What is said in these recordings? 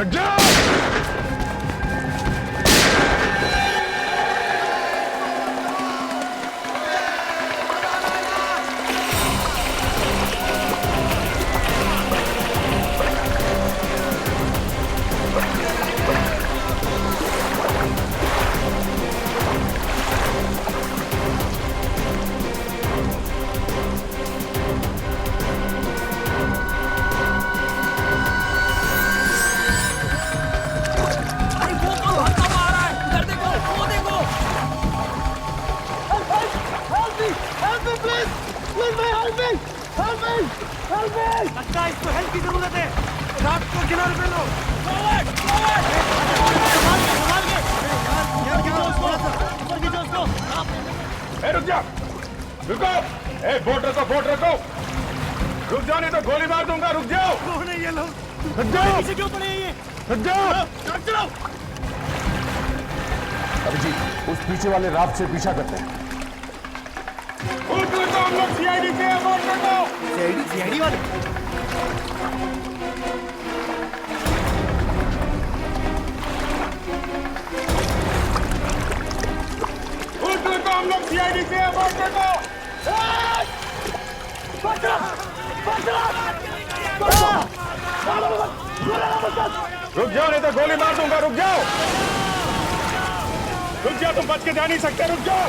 लग जाओ। लगता है इसको हेल्प की जरूरत है। रात को किनारे पे लो। रुक जा, रुको। बोट रखो, बोट रखो। रुक जाओ नहीं तो गोली मार दूंगा। रुक जाओ। कौन है ये लोग? रुक जाओ। पीछे क्यों पड़े हैं ये? रुक जाओ। चलो। अभिजीत, उस पीछे वाले राफ्ट से पीछा करते हैं। हम लोग सीआईडी से हैं, बोट रखो। सीआईडी वाले? हम लोग सीआईडी से हैं, बोट रखो। रुक जाओ नहीं तो गोली मार दूंगा। रुक जाओ, रुक जाओ। तुम बच के जा नहीं सकते। रुक जाओ।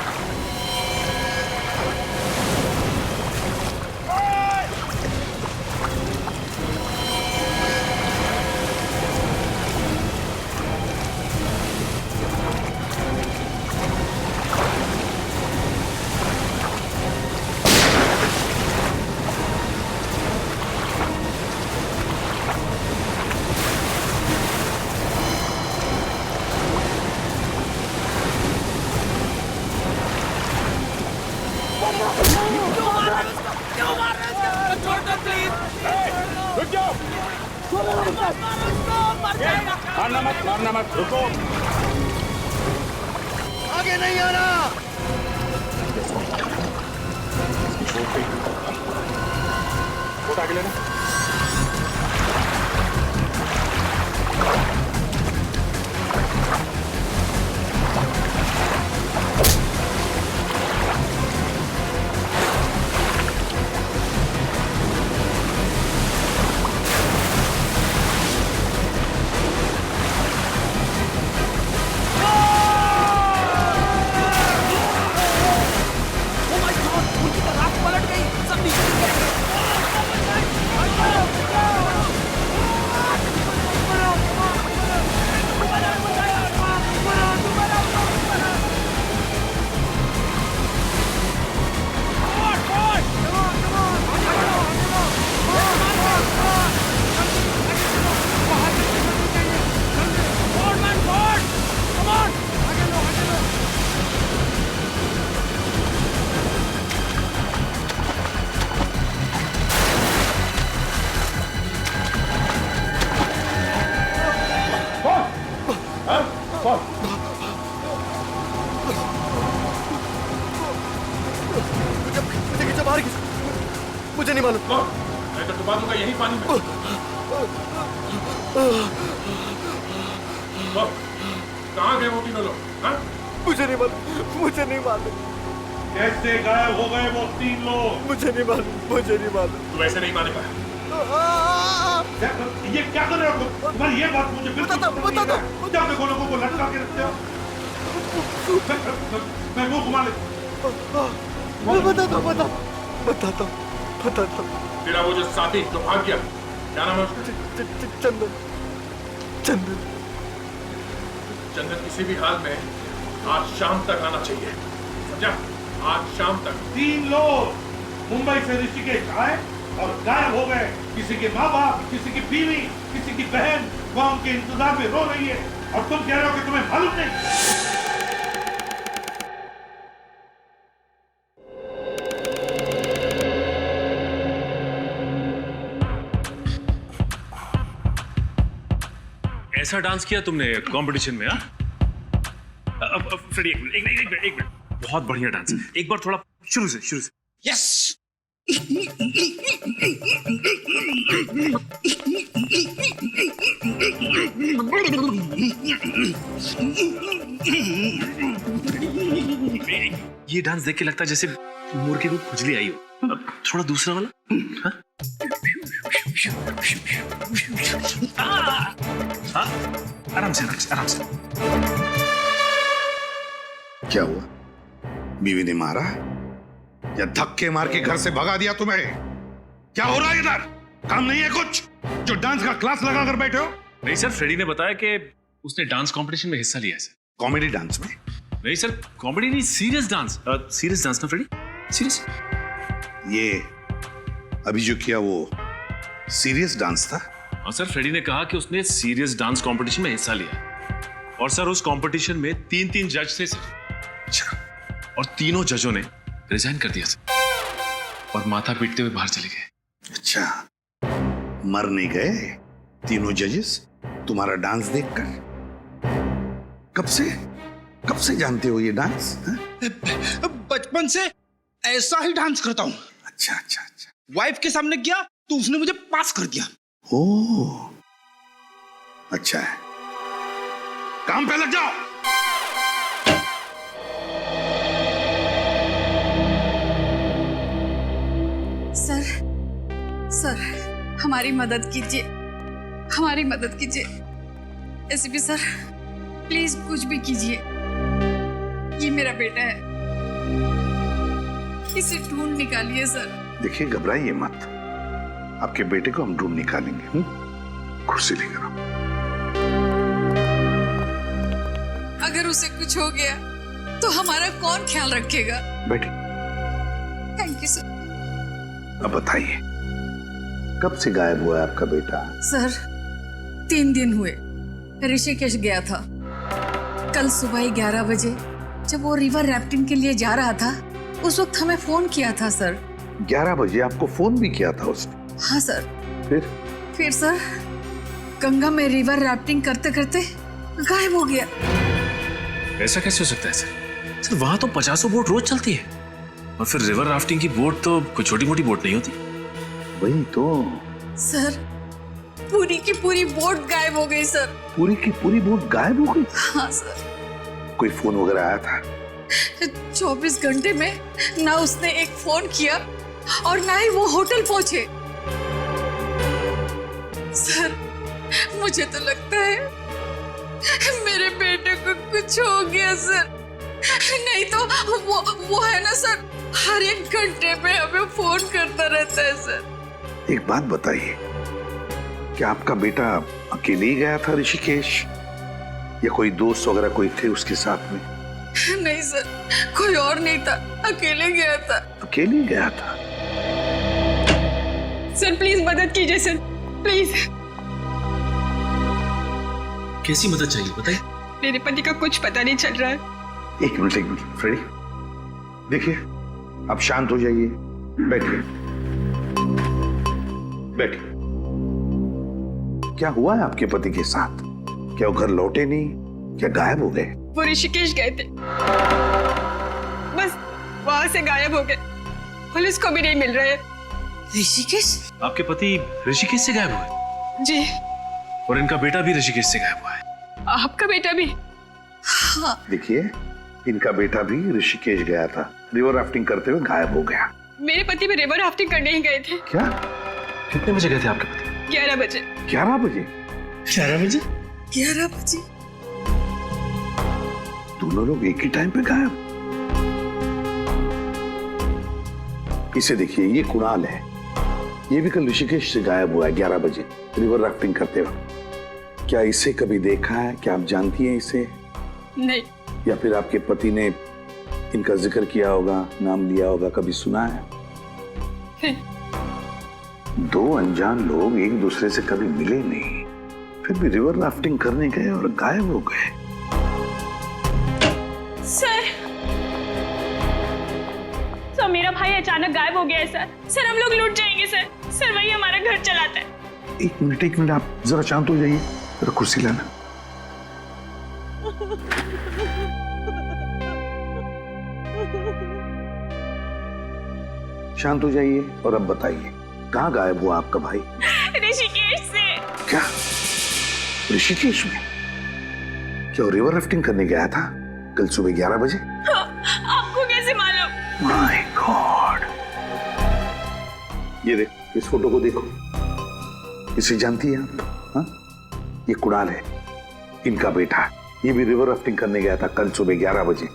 रुक जाओ। मारना मत, रुको। आगे नहीं आना। बोट आगे लेना। मुझे नहीं मालूम। मैं तो डुबा दूंगा यही पानी में। कहाँ गए वो तीनों लोग? मुझे नहीं मालूम, मुझे नहीं मालूम। कैसे गायब हो गए वो तीन लोग? मुझे नहीं मालूम, मुझे नहीं मालूम। तू वैसे नहीं मानेगा। ये क्या कर रहे हो? तुम्हारी ये बात मुझे बिल्कुल बता दो। क्या देखो लोगों को लटका के रखते हो? मैं वो घुमा ले। बता दो। तेरा वो जो साथी तो भाग गया, क्या नाम है उसका? चंदन। चंदन किसी भी हाल में आज शाम तक आना चाहिए, समझा? आज शाम तक। 3 लोग मुंबई से ऋषिकेश आए और गायब हो गए। किसी के माँ बाप, किसी की बीवी, किसी की बहन वहां उनके इंतजार में रो रही है और तुम कह रहे हो कि तुम्हें मालूम नहीं। ऐसा डांस किया तुमने कंपटीशन में? फ्रेडी एक मिनट, बहुत बढ़िया डांस। एक बार थोड़ा शुरू से। यस, ये डांस देख के लगता है जैसे मुर्गे को खुजली आई हो। अब थोड़ा दूसरा वाला। हाँ? हाँ? आराम से आराम से आराम से। क्या हुआ? बीवी ने मारा या धक्के मार के घर से भगा दिया तुम्हें? क्या हो रहा है इधर? काम नहीं है कुछ जो डांस का क्लास लगा कर बैठे हो? नहीं सर, फ्रेडी ने बताया कि उसने डांस कंपटीशन में हिस्सा लिया है सर। कॉमेडी डांस में? नहीं सर, कॉमेडी नहीं, सीरियस डांस। सीरियस डांस ना फ्रेडी, सीरियस। ये अभी जो किया वो सीरियस डांस था? हाँ सर, फ्रेडी ने कहा कि उसने सीरियस डांस कंपटीशन में हिस्सा लिया। और सर उस कंपटीशन में 3 जज थे सर। अच्छा। और तीनों जजों ने रिजाइन कर दिया सर और माथा पीटते हुए बाहर चले गए। अच्छा, मर नहीं गए तीनों जजेस तुम्हारा डांस देखकर? कब से जानते हो ये डांस? बचपन से ऐसा ही डांस करता हूँ। अच्छा अच्छा अच्छा। वाइफ के सामने किया तो उसने मुझे पास कर दिया। ओह, अच्छा है, काम पे लग जाओ। सर हमारी मदद कीजिए, हमारी मदद कीजिए। एसीपी सर प्लीज कुछ भी कीजिए। ये मेरा बेटा है, इसे ढूंढ निकालिए सर। देखिए, घबराइए मत, आपके बेटे को हम ढूंढ निकालेंगे। कुर्सी लेकर आओ। अगर उसे कुछ हो गया तो हमारा कौन ख्याल रखेगा? बैठिए। Thank you sir. अब बताइए, कब से गायब हुआ है आपका बेटा? सर 3 दिन हुए। ऋषिकेश गया था। कल सुबह 11 बजे जब वो रिवर राफ्टिंग के लिए जा रहा था, उस वक्त हमें फोन किया था सर। 11 बजे आपको फोन भी किया था उसने? हाँ सर। फिर सर गंगा में रिवर राफ्टिंग करते करते गायब हो गया। ऐसा कैसे हो सकता है सर? सर वहां तो 50 बोट रोज चलती है और फिर रिवर राफ्टिंग की बोट तो कोई छोटी मोटी बोट नहीं होती। वही तो सर, पूरी की पूरी बोट गायब हो गई सर। पूरी की पूरी बोट गायब हो गई? हाँ सर। कोई फोन वगैरह आया था? 24 घंटे में ना उसने एक फोन किया और ना ही वो होटल पहुंचे। सर मुझे तो लगता है मेरे बेटे को कुछ हो गया सर। नहीं तो वो है ना सर, हर 1 घंटे में हमें फोन करता रहता है सर। एक बात बताइए, क्या आपका बेटा अकेले ही गया था ऋषिकेश या कोई दोस्त वगैरह कोई थे उसके साथ में? नहीं सर, कोई और नहीं था, अकेले गया था। अकेले गया था? सर प्लीज मदद कीजिए सर, प्लीज। कैसी मदद चाहिए बताइए? मेरे पति का कुछ पता नहीं चल रहा है। एक मिनट फ्रेडी, देखिए आप शांत हो जाइए, बैठिए बैठिए। क्या हुआ है आपके पति के साथ? क्या वो घर लौटे नहीं? क्या गायब हो गए? वो ऋषिकेश गए थे, बस वहां से गायब हो गए। पुलिस को भी नहीं मिल रहे। ऋषिकेश? आपके पति ऋषिकेश से गायब हुए? जी। और इनका बेटा भी ऋषिकेश से गायब हुआ है? आपका बेटा भी? हाँ। देखिए, इनका बेटा भी ऋषिकेश गया था, रिवर राफ्टिंग करते हुए गायब हो गया। मेरे पति भी रिवर राफ्टिंग करने ही गए थे। क्या? कितने बजे गए थे आपके पति? 11 बजे। 11 बजे? 11 बजे? 11 बजे। दोनों लोग एक ही टाइम पे गायब? इसे देखिए, ये कुणाल है, ये भी कल ऋषिकेश से गायब हुआ है 11 बजे रिवर राफ्टिंग करते वक्त। क्या इसे कभी देखा है? क्या आप जानती हैं इसे? नहीं। या फिर आपके पति ने इनका जिक्र किया होगा, नाम लिया होगा, कभी सुना है? नहीं। 2 अनजान लोग एक दूसरे से कभी मिले नहीं, फिर भी रिवर राफ्टिंग करने गए और गायब हो गए। सर मेरा भाई अचानक गायब हो गया है सर। हम लोग लूट जाएंगे सर। वही हमारा घर चलाता है। एक मिनट आप जरा शांत हो जाइए, जरा कुर्सी लाना। शांत हो जाइए और अब बताइए, कहाँ गायब हुआ आपका भाई? ऋषिकेश से। क्या ऋषिकेश में? क्या वो रिवर राफ्टिंग करने गया था कल सुबह 11 बजे? आपको कैसे मालूम? My God! ये देख, इस फोटो को देखो, इसे जानती है आप? हाँ? ये कुणाल है, इनका बेटा। ये भी रिवर राफ्टिंग करने गया था कल सुबह 11 बजे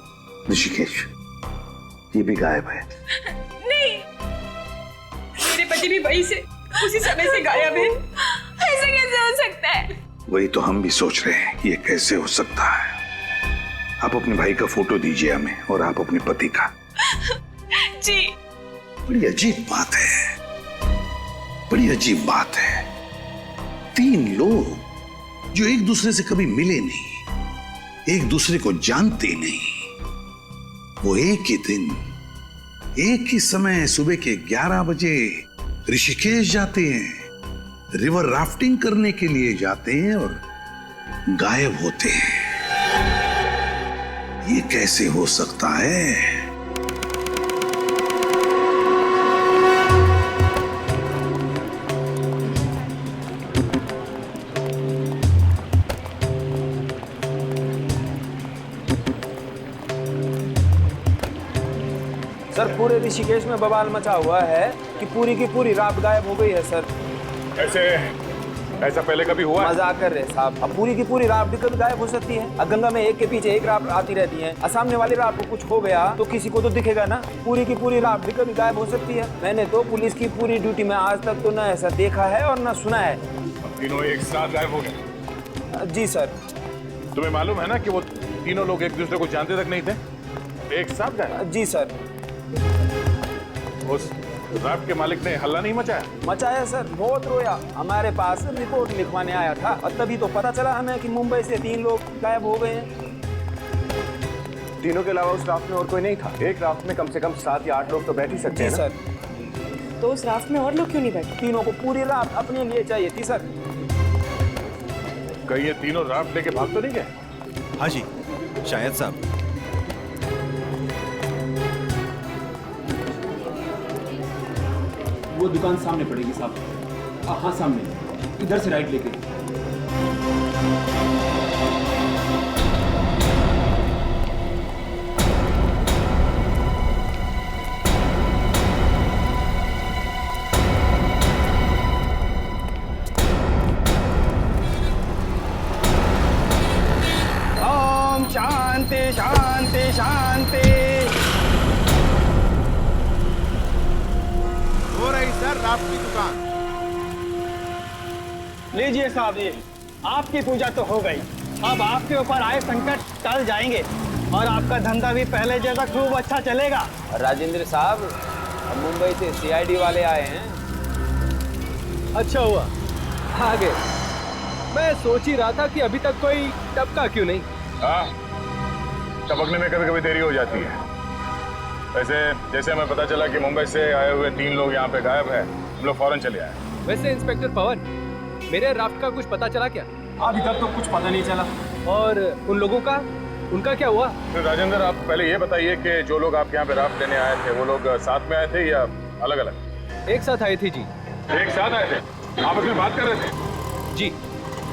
ऋषिकेश। ये भी गायब है। नहीं, मेरे पति भी वहीं से उसी समय से गायब है। ऐसा कैसे हो सकता है? वही तो हम भी सोच रहे हैं, ये कैसे हो सकता है। आप अपने भाई का फोटो दीजिए हमें, और आप अपने पति का। जी। बड़ी अजीब बात है, बड़ी अजीब बात है। 3 लोग जो एक दूसरे से कभी मिले नहीं, एक दूसरे को जानते नहीं, वो एक ही दिन, एक ही समय सुबह के 11 बजे ऋषिकेश जाते हैं, रिवर राफ्टिंग करने के लिए जाते हैं और गायब होते हैं। ये कैसे हो सकता है? सर, पूरे ऋषिकेश में बवाल मचा हुआ है कि पूरी की पूरी राफ्ट गायब हो गई है सर। ऐसा पहले कभी हुआ? मजाक कर रहे साहब। अब पूरी की पूरी राफ्ट भी कभी गायब हो सकती है। अब गंगा में एक के पीछे एक राफ्ट आती रहती है। सामने वाली राफ्ट को कुछ हो गया तो किसी को तो दिखेगा ना। पूरी की पूरी राफ्ट भी कभी गायब हो सकती है। मैंने तो पुलिस की पूरी ड्यूटी में आज तक तो न ऐसा देखा है और न सुना है। तीनों एक साथ गायब हो गए? जी सर। तुम्हें मालूम है ना कि वो तीनों लोग एक दूसरे को जानते तक नहीं थे, एक साथ गायब? जी सर। उस राफ्ट के मालिक ने हल्ला नहीं मचाया? मचाया सर, बहुत रोया। हमारे पास रिपोर्ट लिखवाने आया था और तभी तो पता चला हमें कि मुंबई से 3 लोग गायब हो गए हैं। तीनों के अलावा उस राफ्ट में और कोई नहीं था? एक राफ्ट में कम से कम 7 या 8 लोग तो बैठ ही सकते हैं ना? सर। तो उस राफ्ट में और लोग क्यों नहीं बैठे? तीनों को पूरी राफ्ट अपने लिए चाहिए थी सर। कहीं ये तीनों राफ्ट लेके भाग तो नहीं गए? हाँ जी, शायद साहब। वो दुकान सामने पड़ेगी साहब। हाँ सामने, इधर से राइट लेके। ओम शांति शांति शांति। हो रही सर राफ्ट की दुकान। लीजिए साहब, ये आपकी पूजा तो हो गई। अब आपके ऊपर आए संकट टल जाएंगे और आपका धंधा भी पहले जैसा खूब अच्छा चलेगा। राजेंद्र साहब, मुंबई से सीआईडी वाले आए हैं। अच्छा हुआ आ गए। मैं सोच ही रहा था कि अभी तक कोई टपका क्यों नहीं। हाँ, टपकने में कभी कभी देरी हो जाती है। वैसे जैसे हमें पता चला कि मुंबई से आए हुए 3 लोग यहाँ पे गायब है, हम लोग फौरन चले आए। वैसे इंस्पेक्टर पवन, मेरे राफ्ट का कुछ पता चला क्या? अभी तक तो कुछ पता नहीं चला। और उन लोगों का, उनका क्या हुआ? तो राजेंद्र, आप पहले ये बताइए कि जो लोग आपके यहाँ पे राफ्ट लेने आए थे, वो लोग साथ में आए थे या अलग अलग? एक साथ आए थे जी। एक साथ आए थे? आपस में बात कर रहे थे? जी।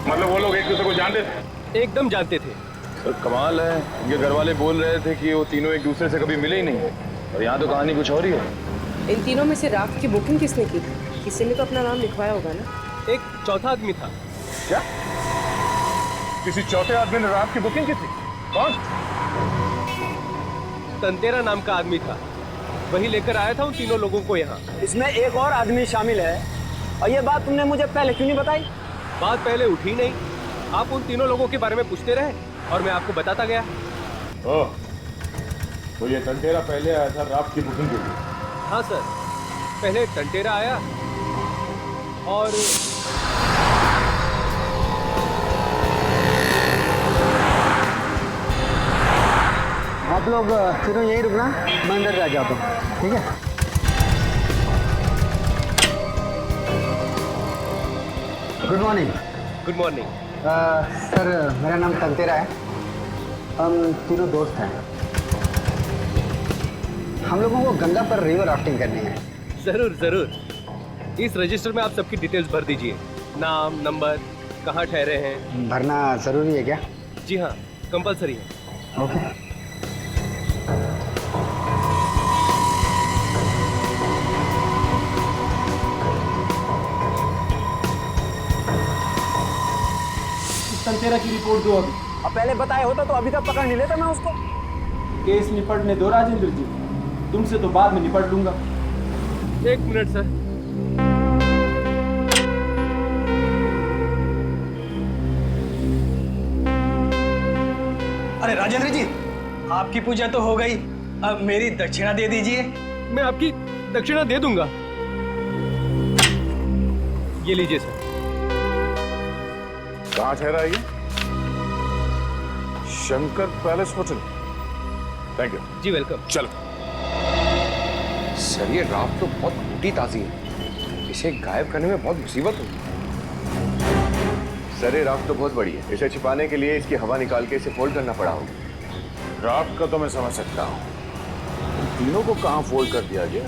मतलब वो लोग एक दूसरे को जानते थे? एकदम जानते थे। सर कमाल है, इनके घर वाले बोल रहे थे कि वो तीनों एक दूसरे से कभी मिले ही नहीं, और यहाँ तो कहानी कुछ और ही है। इन तीनों में से राफ्ट की बुकिंग किसने की? किसी ने तो अपना नाम लिखवाया होगा ना? एक चौथा आदमी था। क्या? किसी चौथे आदमी ने राफ्ट की बुकिंग की थी? कौन? तंतेरा नाम का आदमी था, वही लेकर आया था उन तीनों लोगों को यहाँ। इसमें एक और आदमी शामिल है, और ये बात तुमने मुझे पहले क्यों नहीं बताई? बात पहले उठी नहीं, आप उन तीनों लोगों के बारे में पूछते रहे और मैं आपको बताता गया। ओह, तो ये तंटेरा पहले आया था राफ्ट की बुकिंग के लिए? हाँ सर, पहले तंटेरा आया और आप लोग तीनों यहीं रुकना, मैं अंदर जा जाता हूँ, ठीक है? Good morning. Good morning. Sir, मेरा नाम तंतेरा है। हम तीनों दोस्त हैं। हम लोगों को गंगा पर रिवर राफ्टिंग करनी है। जरूर जरूर। इस रजिस्टर में आप सबकी डिटेल्स भर दीजिए, नाम, नंबर, कहाँ ठहरे हैं। भरना जरूरी है क्या? जी हाँ, कंपलसरी है। ओके। संतेरा की रिपोर्ट दो अभी। अब पहले बताया होता तो अभी तक पकड़ नहीं लेता मैं उसको। केस निपटने दो राजेंद्र जी, तुमसे तो बाद में निपट लूंगा। 1 मिनट सर। अरे राजेंद्र जी, आपकी पूजा तो हो गई, अब मेरी दक्षिणा दे दीजिए। मैं आपकी दक्षिणा दे दूंगा। ये लीजिए सर। कहाँ ठहरा है ये? Shankar palace hotel. Thank you. जी वेलकम। चलो। सर ये राफ्ट तो बहुत मोटी ताजी है, इसे गायब करने में बहुत मुसीबत होगी। सर ये राफ्ट तो बहुत बड़ी है, इसे छिपाने के लिए इसकी हवा निकाल के इसे फोल्ड करना पड़ा होगा। राफ्ट का तो मैं समझ सकता हूँ, तीनों को कहाँ फोल्ड कर दिया गया?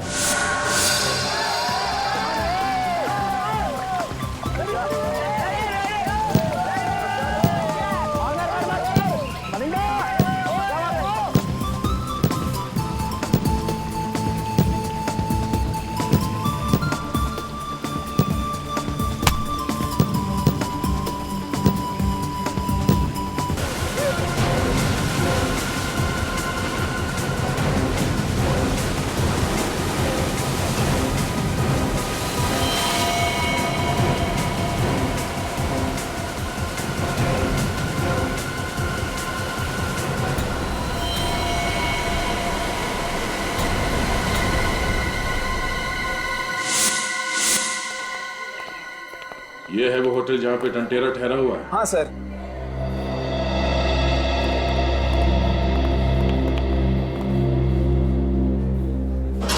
ये है वो होटल जहाँ पे टंटेरा ठहरा हुआ है? हाँ सर।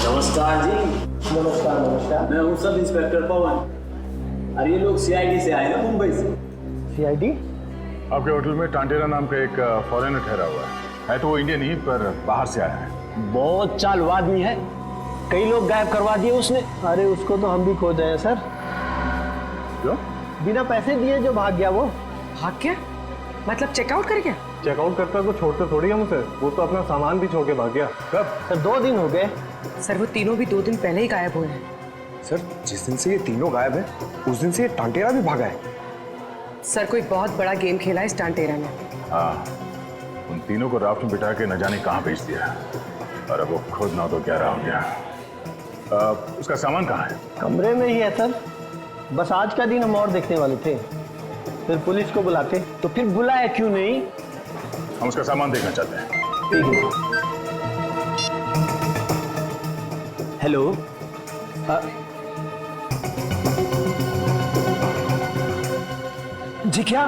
नमस्कार जी। नमस्कार नमस्कार। मैं हूँ सब इंस्पेक्टर पवन। अरे ये लोग सीआईडी से आए ना, मुंबई से। सीआईडी? आपके होटल में टांटेरा नाम का एक फॉरेनर ठहरा हुआ है तो वो इंडियन ही पर बाहर से आया है। बहुत चालू आदमी है, कई लोग गायब करवा दिए उसने। अरे उसको तो हम भी खो जाए सर। क्यों? बिना पैसे दिए जो भाग गया वो। भाग गया? मतलब चेकआउट कर गया? चेकआउट करता तो छोड़ते थोड़ी हम उसे, वो तो अपना सामान भी छोड़ के भाग गया। कब? सर 2 दिन हो गए। सर वो तीनों भी 2 दिन पहले ही गायब हुए हैं। सर जिस दिन से ये तीनों गायब है उस दिन से ये टांटेरा भी भागा है। सर कोई बहुत बड़ा गेम खेला है इस टांटेरा ने। हाँ, उन तीनों को राफ्ट में बिठा के न जाने कहाँ भेज दिया, और अब वो खुद ना तो क्या रहा हो गया। उसका सामान कहाँ है? कमरे में ही है सर, बस आज का दिन हम और देखने वाले थे, फिर पुलिस को बुलाते। तो फिर बुलाया क्यों नहीं? हम उसका सामान देखना चाहते हैं। ठीक है। हेलो। जी क्या?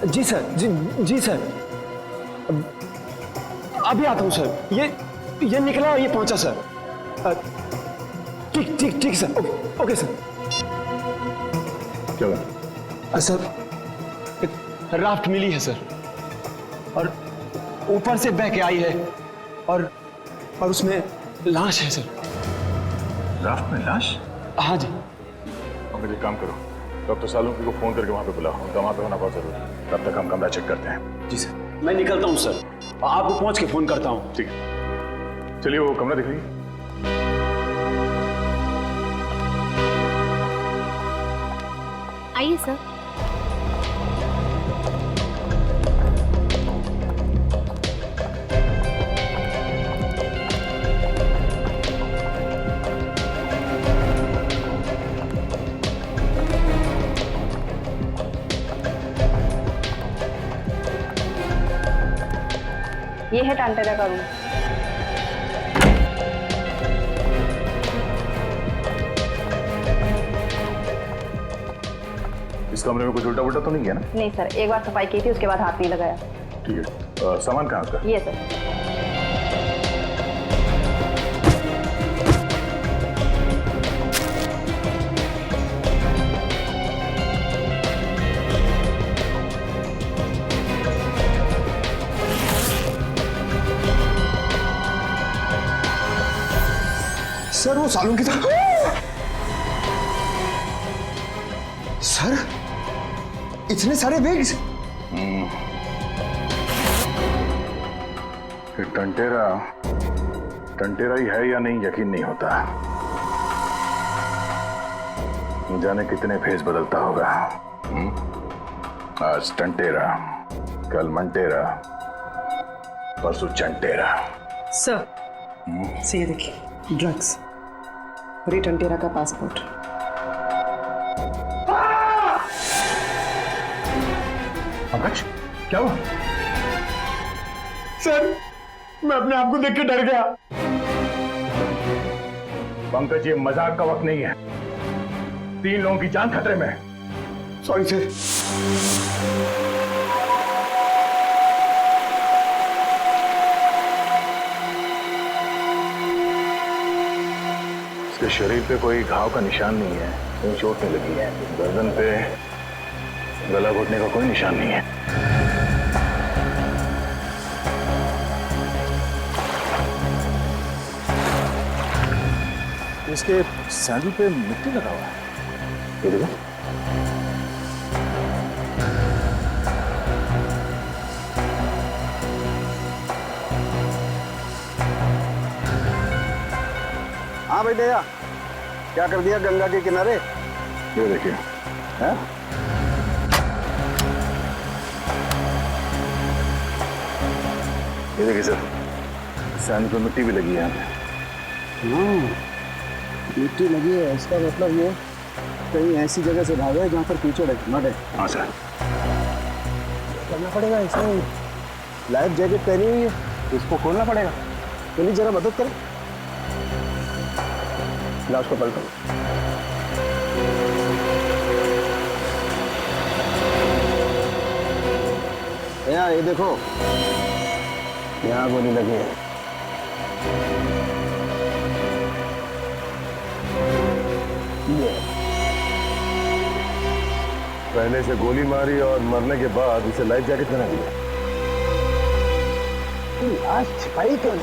जी सर, जी सर, अभी आता हूँ सर। ये निकला और ये पहुंचा सर। ठीक सर। Okay sir. क्या बात? सर एक राफ्ट मिली है सर, और ऊपर से बह के आई है, और उसमें लाश है सर। राफ्ट में लाश? हाँ जी। अब मुझे काम करो, डॉक्टर सालुंकी को फोन करके वहां पे बुलाओ, उनका वहां पे होना बहुत जरूरी है। तब तक हम कमरा चेक करते हैं। जी सर। मैं निकलता हूँ सर, आपको पहुंच के फोन करता हूँ। ठीक है, चलिए वो कमरा दिखाइए। आइए सर। ये है टांटेरा का रूम। इस कमरे में कुछ उल्टा पुल्टा तो नहीं है ना? नहीं सर, एक बार सफाई की थी, उसके बाद हाथ नहीं लगाया। ठीक है, सामान कहाँ उसका? ये सर। सर वो सालों की तरह। सर इतने सारे विग्स। टंटेरा ही है या नहीं यकीन नहीं होता। न जाने कितने फेस बदलता होगा। आज टंटेरा, कल मंटेरा, परसों चंटेरा। सर ये देखिए ड्रग्स और ये टंटेरा का पासपोर्ट। पंकज क्या हुआ? सर मैं अपने आप को देख के डर गया। पंकज ये मजाक का वक्त नहीं है। 3 लोगों की जान खतरे में है। Sorry sir. इसके शरीर पे कोई घाव का निशान नहीं है, कोई चोट नहीं लगी है। गर्दन पे गला घोटने का कोई निशान नहीं है। इसके सैंडल पे मिट्टी लगा हुआ है। ये देखो। हाँ भाई दया, क्या कर दिया गंगा के किनारे? ये देखिए। हैं? ये देखिए सर, सैंडल पे मिट्टी भी लगी है यहाँ पे। मिट्टी लगी है, इसका मतलब ये कहीं ऐसी जगह से भागा है जहाँ पर कीचड़ है, मड है। हाँ सर। करना पड़ेगा, इसमें लाइफ जैकेट पहनी हुई है, इसको खोलना पड़ेगा। चलिए जरा मदद करें। लाश को पलटो। यहाँ ये देखो, यहाँ गोली लगी है। पहले से गोली मारी और मरने के बाद इसे लाइफ जैकेट बना दिया। आज छिपाई क्यों?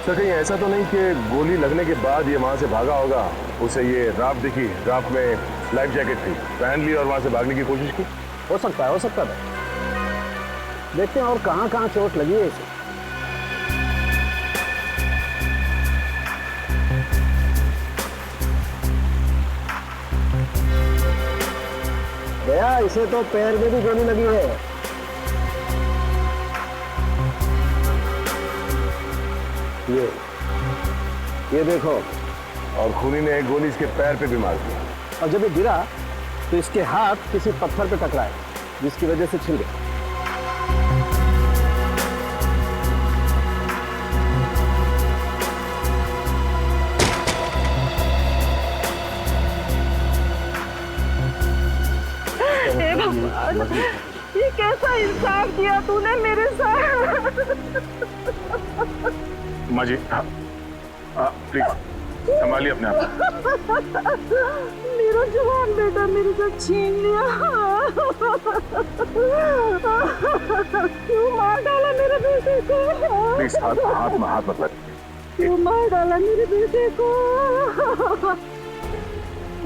सर कहीं ऐसा तो नहीं कि गोली लगने के बाद ये वहां से भागा होगा, उसे ये राफ्ट दिखी, राफ्ट में लाइफ जैकेट थी, पहन ली और वहां से भागने की कोशिश की। हो सकता है, हो सकता है। देखते हैं और कहाँ कहाँ चोट लगी है इसे। दया, इसे तो पैर में भी गोली लगी है। ये देखो, और खूनी ने एक गोली इसके पैर पे भी मार दी। और जब ये गिरा तो इसके हाथ किसी पत्थर पे टकराए, जिसकी वजह से छिल गए। ये कैसा इंसाफ किया तूने मेरे साथ? माँ जी प्लीज संभालिए अपने आप। मेरा जवान बेटा मेरे से छीन लिया। क्यों मार डाला मेरे बेटे को? प्लीज हाथ मत लगे। क्यों मार डाला मेरे बेटे को?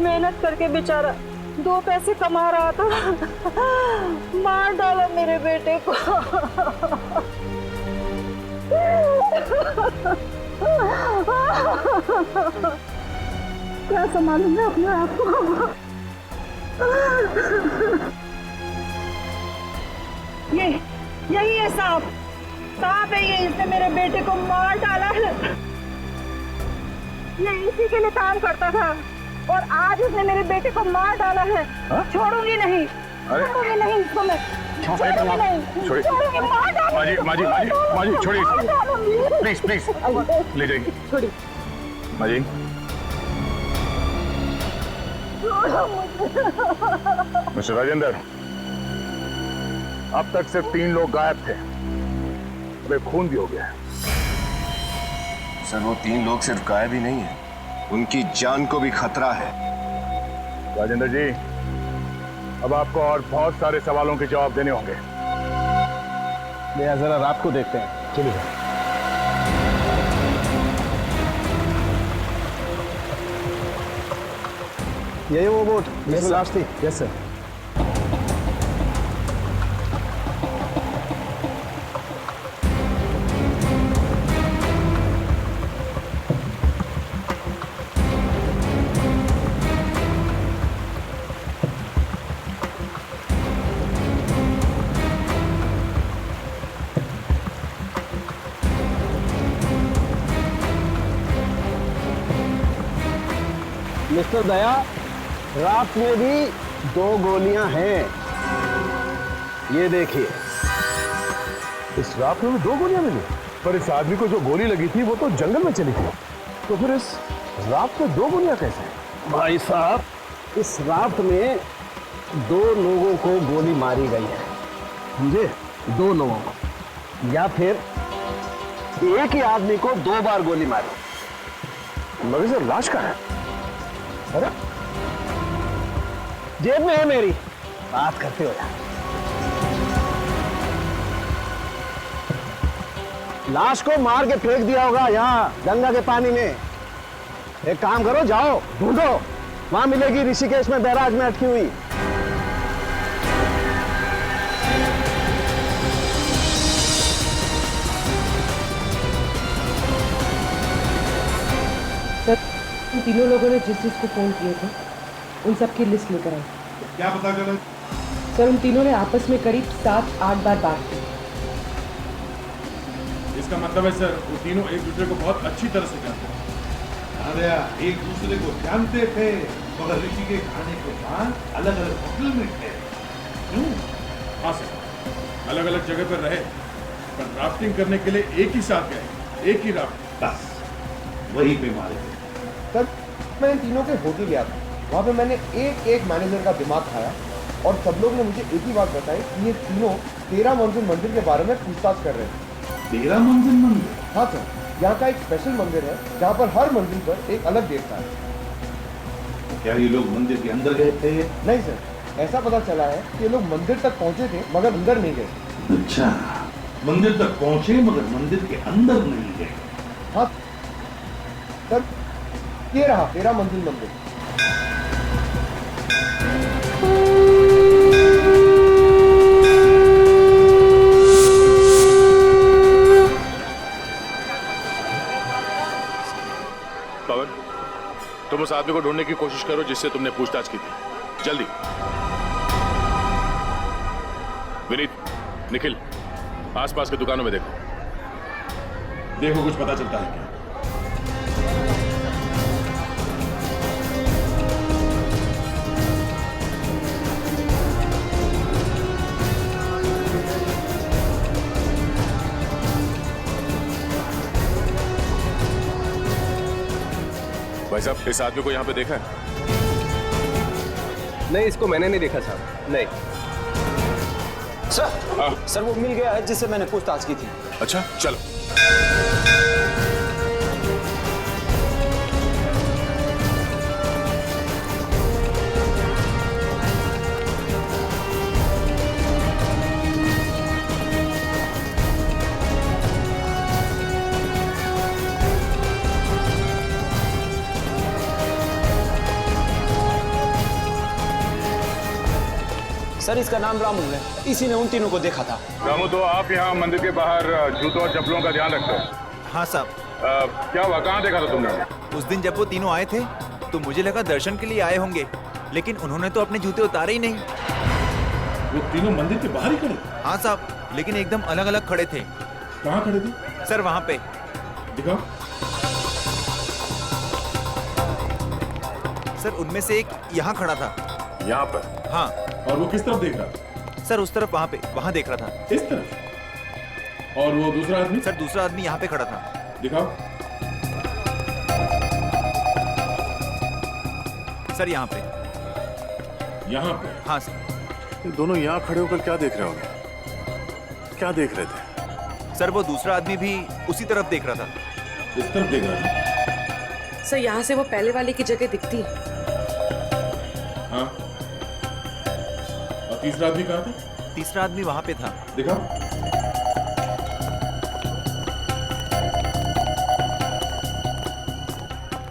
मेहनत करके बेचारा 2 पैसे कमा रहा था, मार डाला मेरे बेटे को। क्या संभालूंगा अपने आप को? यही है सांप है ये, इसने मेरे बेटे को मार डाला है। ये इसी के लिए काम करता था और आज उसने मेरे बेटे को मार डाला है। छोड़ूंगी नहीं, छोड़ूंगी नहीं इसको मैं, छोड़ूंगी नहीं, छोड़ूंगी। माँ जी छोड़िए प्लीज ले जाइए। छोड़िए माँ जी। मिस्टर राजेंद्र, अब तक सिर्फ 3 लोग गायब थे, वे खून भी हो गया है। सर वो 3 लोग सिर्फ गायब ही नहीं है, उनकी जान को भी खतरा है। राजेंद्र जी, अब आपको और बहुत सारे सवालों के जवाब देने होंगे। जरा रात को देखते हैं। चलिए। यही वो बोट जिसमें लाश थी। Yes sir. मिस्टर दया, राफ्ट में भी 2 गोलियां हैं। ये देखिए। इस राफ्ट में 2 गोलियां मिली, पर इस आदमी को जो गोली लगी थी वो तो जंगल में चली थी, तो फिर इस राफ्ट में 2 गोलियां कैसे? भाई साहब, इस राफ्ट में 2 लोगों को गोली मारी गई है, समझे? 2 लोगों को, या फिर एक ही आदमी को 2 बार गोली मारी। मगर सर लाश कहाँ है? अरे जेब में है मेरी, बात करते हो यार। लाश को मार के फेंक दिया होगा यहाँ गंगा के पानी में। एक काम करो, जाओ ढूंढो, वहां मिलेगी ऋषिकेश में बैराज में अटकी हुई। उन तीनों लोगों ने जिस जिसको फोन किए थे उन सब की लिस्ट लेकर आई। क्या पता चला? सर, उन तीनों ने आपस में करीब 7-8 बार बात की। इसका मतलब है सर, वो तीनों एक दूसरे को बहुत अच्छी तरह से जानते हैं। अरे एक दूसरे को जानते थे, मगर ऋषि के खाने के बाद अलग अलग होटल में थे। क्यों? हाँ सर, अलग अलग जगह पर रहे, पर राफ्टिंग करने के लिए एक ही साथ गए, एक ही राफ्ट, बस वही पे मारे थे। सर, मैं इन तीनों के होटल गया था, वहाँ पे मैंने एक मैनेजर का दिमाग खाया और सब लोग ने मुझे एक ही बात बताई कि ये तीनों 13 मंजिल मंदिर के बारे में पूछताछ कर रहे हैं। 13 मंजिल मंदिर? हाँ सर, यहाँ का एक स्पेशल मंदिर है जहाँ पर हर मंजिल पर एक अलग देवता है। क्या ये लोग मंदिर के अंदर गए थे? नहीं सर, ऐसा पता चला है कि ये लोग मंदिर तक पहुँचे थे मगर अंदर नहीं गए। अच्छा, मंदिर तक पहुँचे मगर मंदिर के अंदर नहीं गए। हाँ सर, ये रहा 13 मंजिल मंदिर। पवन, तुम उस आदमी को ढूंढने की कोशिश करो जिससे तुमने पूछताछ की थी, जल्दी। विनीत, निखिल, आसपास की दुकानों में देखो कुछ पता चलता है क्या। भाई साहब, इस आदमी को यहाँ पे देखा है? नहीं, इसको मैंने नहीं देखा साहब, नहीं। सर वो मिल गया है जिससे मैंने पूछताछ की थी। अच्छा, चलो। सर, इसका नाम रामू है, इसी ने उन तीनों को देखा था। रामू, तो आप यहाँ मंदिर के बाहर जूतों और चप्पलों का ध्यान रखते हो? हाँ साहब। क्या हुआ, कहाँ देखा था तुमने? उस दिन जब वो तीनों आए थे तो मुझे लगा दर्शन के लिए आए होंगे, लेकिन उन्होंने तो अपने जूते उतारे ही नहीं। वो तीनों मंदिर के बाहर ही खड़े थे? हाँ साहब, लेकिन एकदम अलग अलग खड़े थे। कहाँ खड़े थे? सर, वहाँ पे। दिखाओ। सर, उनमें से एक यहाँ खड़ा था। यहाँ पर? हाँ। और वो किस तरफ देख रहा था? सर, उस तरफ, वहाँ पे, वहाँ देख रहा था। इस तरफ? और वो दूसरा आदमी? सर, दूसरा आदमी यहाँ पे खड़ा था। दिखाओ। सर, यहाँ पे। यहाँ पे? हाँ सर। दोनों यहाँ खड़े होकर क्या देख रहे होंगे? क्या देख रहे थे? सर, वो दूसरा आदमी भी उसी तरफ देख रहा था। इस तरफ देख रहा था? सर, यहाँ से वो पहले वाले की जगह दिखती है। हाँ। और तीसरा आदमी कहाँ था? तीसरा आदमी वहाँ पे था। दिखाओ।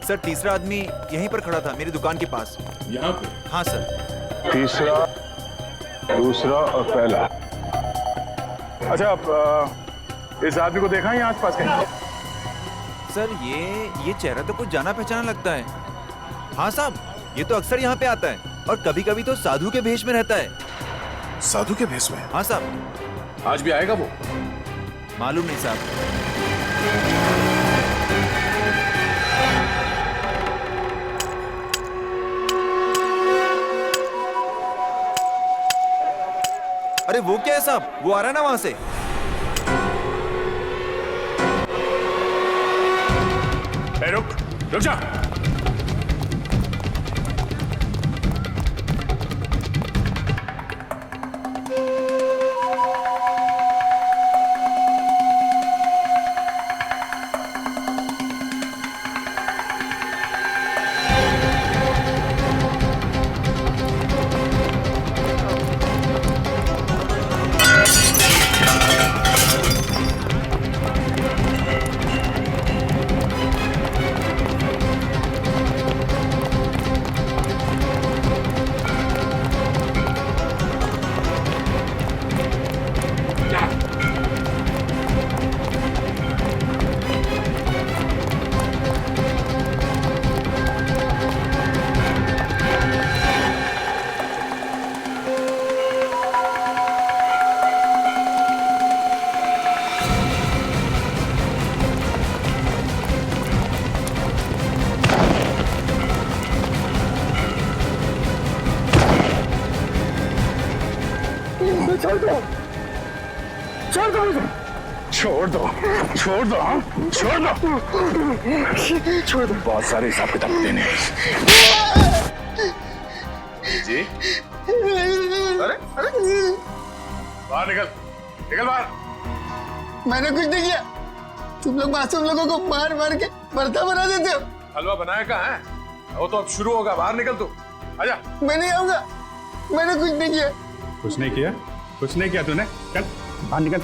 सर तीसरा आदमी यहीं पर खड़ा था मेरी दुकान के पास। यहाँ पे? हाँ सर। तीसरा, दूसरा और पहला। अच्छा, आप इस आदमी को देखा है यहाँ आसपास कहीं? सर ये चेहरा तो कुछ जाना पहचाना लगता है। हाँ साहब, ये तो अक्सर यहाँ पे आता है और कभी कभी तो साधु के भेष में रहता है। साधु के भेष में? हाँ साहब। आज भी आएगा वो? मालूम नहीं साहब। अरे वो क्या है साहब, वो आ रहा है ना वहां से। रुक जा। छोड़ दो, छोड़ दो मुझे, छोड़ दो, छोड़ दो, छोड़ दो, छोड़ दो। बहुत सारे हिसाब किताब देने जी। अरे बाहर निकल, निकल बाहर। मैंने कुछ नहीं किया। तुम लोग मासूम लोगों को मार मार के भरता बना देते हो। हलवा बनाया कहाँ है? वो तो अब शुरू होगा। बाहर निकल तू, आजा। मैं नहीं आऊंगा, मैंने कुछ नहीं किया। कुछ नहीं किया? कुछ नहीं किया तूने? चल बाहर निकल,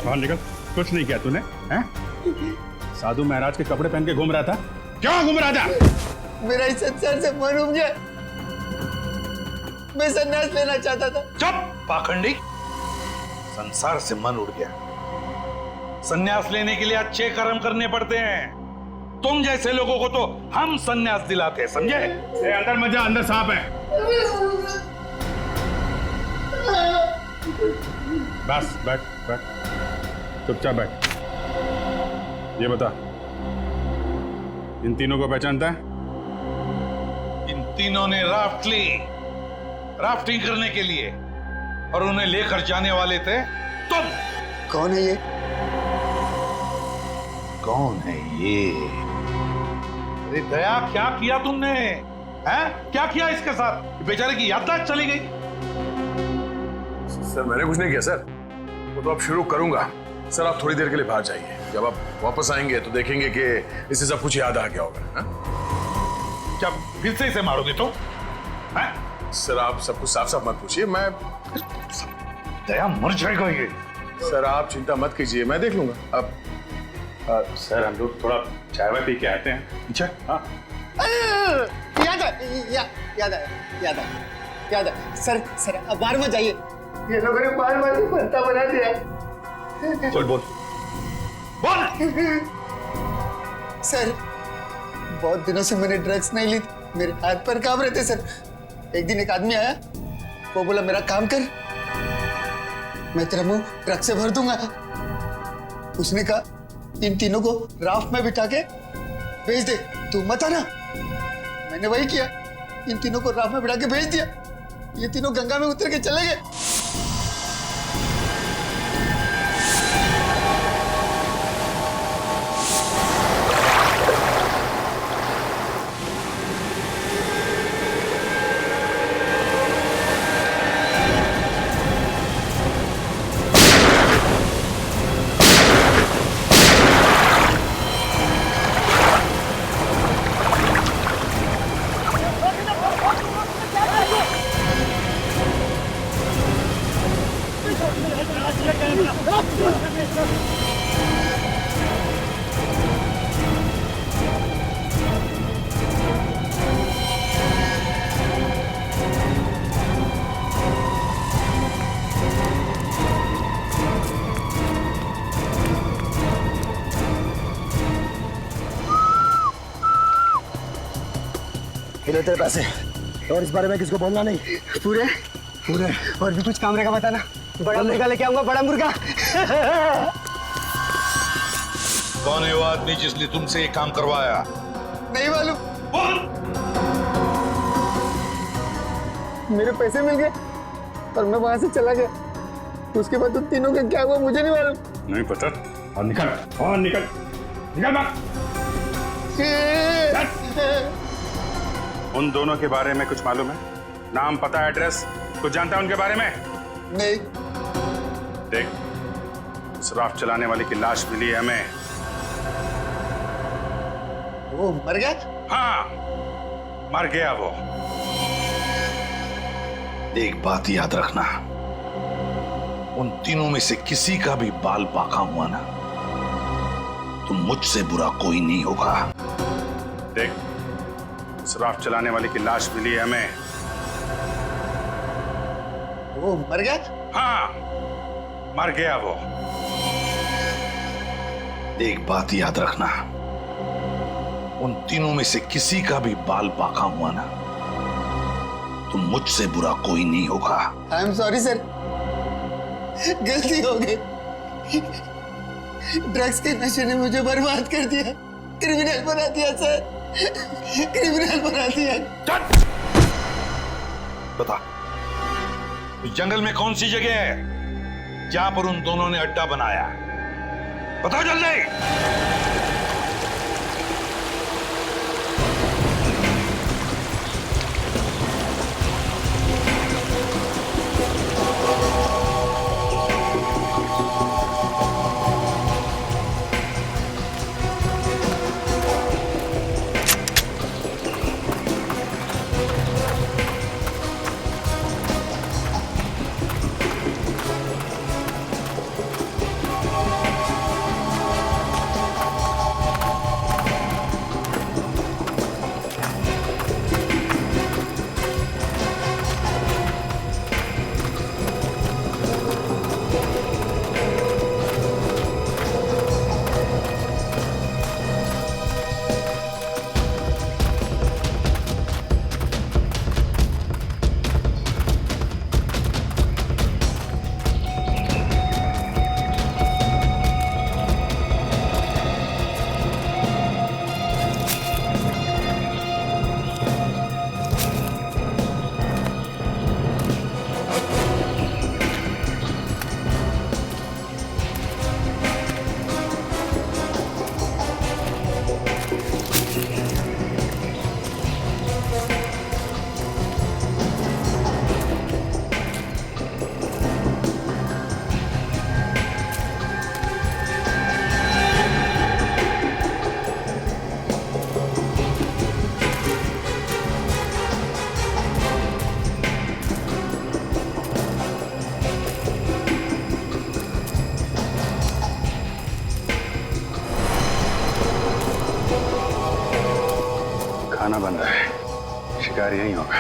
बाहर निकल। कुछ नहीं किया तूने? हैं? साधु महाराज के कपड़े पहन के घूम रहा था। क्यों घूम रहा था? मेरा इस संसार से मन उब गया। मैं संन्यास लेना चाहता था। चुप पाखंडी। संसार से मन उड़ गया। संन्यास लेने के लिए अच्छे कर्म करने पड़ते हैं। तुम जैसे लोगों को तो हम संन्यास दिलाते हैं, समझे? अंदर मत जा, अंदर सांप है। बस बैठ बैठ, चुपचाप बैठ। ये बता, इन तीनों को पहचानता है? इन तीनों ने राफ्ट ली, राफ्टिंग करने के लिए, और उन्हें लेकर जाने वाले थे तुम। कौन है ये? कौन है ये? अरे दया, क्या किया तुमने? हैं? क्या किया इसके साथ? बेचारे की याददाश्त चली गई। सर मैंने कुछ नहीं किया सर, वो तो अब शुरू करूंगा। सर आप थोड़ी देर के लिए बाहर जाइए, जब आप वापस आएंगे तो देखेंगे कि इसे सब कुछ याद आ गया होगा। हा? क्या फिर से इसे मारोगे तो? सर आप सब कुछ साफ साफ मत पूछिए, मैं दया मर जाएगा ये। सर आप चिंता मत कीजिए, मैं देख लूंगा। अब सर हम लोग थोड़ा चाय वाय पी के आते हैं। अच्छा हाँ, याद है सर अब बाहर मत जाइए। ये लोगों ने बार भरता बना दिया। बोल बोल बोल। सर बहुत दिनों से मैंने ड्रग्स नहीं ली, मेरे हाथ पर कांप रहे थे सर। एक दिन एक आदमी आया, वो बोला मेरा काम कर, मैं तेरा मुंह ड्रग्स से भर दूंगा। उसने कहा इन तीनों को राफ्ट में बिठा के भेज दे, तू मत आना। मैंने वही किया, इन तीनों को राफ्ट में बिठा के भेज दिया। ये तीनों गंगा में उतर के चले गए। ये लो तेरे पैसे, और इस बारे में किसको बोलना नहीं। पूरे पूरे। और भी कुछ काम रहेगा बताना। बड़ा मुर्गा लेके आऊंगा, बड़ा मुर्गा। कौन है वो आदमी जिसने तुमसे ये काम करवाया? नहीं मालूम। मेरे पैसे मिल गए और मैं वहां से चला गया। उसके बाद तुम तीनों का क्या हुआ मुझे नहीं मालूम। नहीं पता। और निकल, और निकल, निकल बात। उन दोनों के बारे में कुछ मालूम है? नाम, पता, एड्रेस कुछ जानता है उनके बारे में? नहीं। देख, उस राफ्ट चलाने वाले की लाश मिली है हमें। वो मर गया? हाँ, मर गया वो। एक बात याद रखना, उन तीनों में से किसी का भी बाल पाका हुआ ना, तो मुझसे बुरा कोई नहीं होगा। देख, उस राफ्ट चलाने वाले की लाश मिली है हमें। वो मर गया? हाँ, मर गया वो। एक बात याद रखना, उन तीनों में से किसी का भी बाल पाका हुआ ना, तो मुझसे बुरा कोई नहीं होगा। आई एम सॉरी सर, गलती हो गई। ड्रग्स के नशे ने मुझे बर्बाद कर दिया, क्रिमिनल बना दिया सर, क्रिमिनल बना दिया। बता, इस जंगल में कौन सी जगह है जहां पर उन दोनों ने अड्डा बनाया? बताओ जल्दी। खाना बन रहा है, शिकार यही होगा।